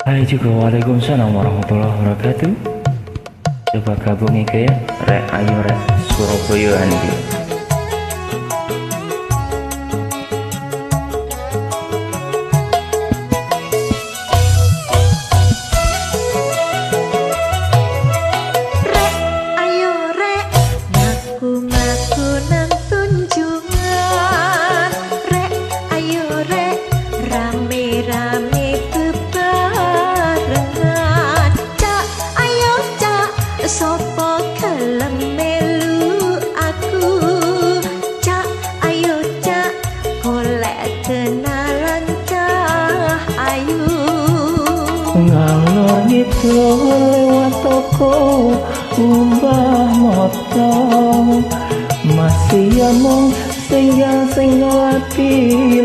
Hai juga waalaikumsalam warahmatullahi wabarakatuh. Coba gabungi ke Rek Ayo Rek Surabaya Andi. Sopo kelem melu aku, cak ayo cak golek kenalan cah ayu. Ngalor ngidul lewat toko umbah moto, masih among singgah ati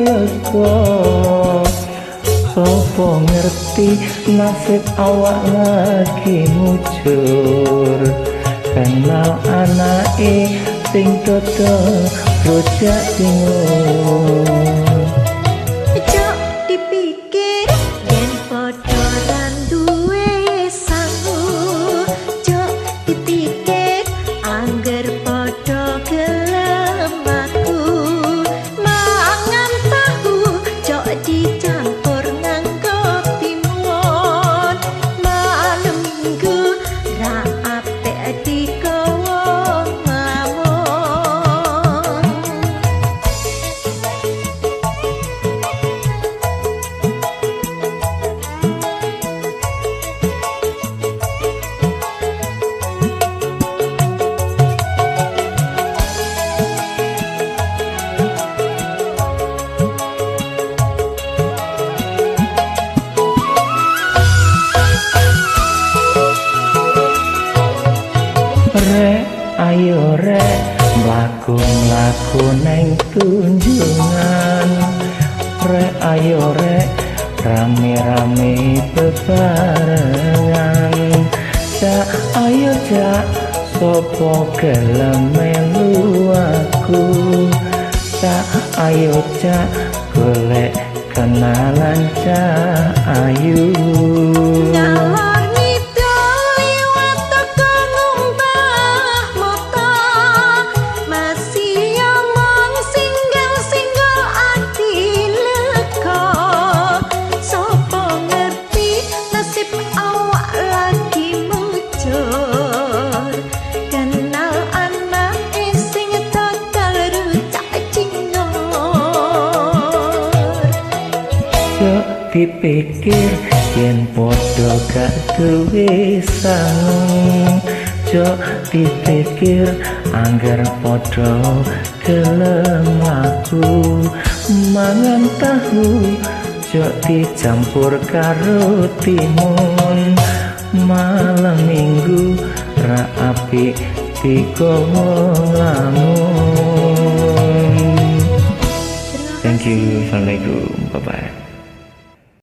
lega. Sopo ngerti nasib awak lagi mujur, kenal anake sing dodo rojak bingung. Cok dipikir yen padha randuwe sangu, cok dipikir angger padha gelem aku. Mangan tahu cok dicampur Rek ayo rek mlaku-mlaku neng tunjungan. Rek ayo rek rame-rame bebarengan. Cak ayo cak sopo gelem melu aku. Cak ayo cak golek kenalan cak ayu. Dipikir yen podo gak duwe sangu, jok dipikir angger podo gelem aku. Mangan tahu jok dicampur karo timun, malam minggu ra apik digowo lamun. Thank you, assalamualaikum, bye bye.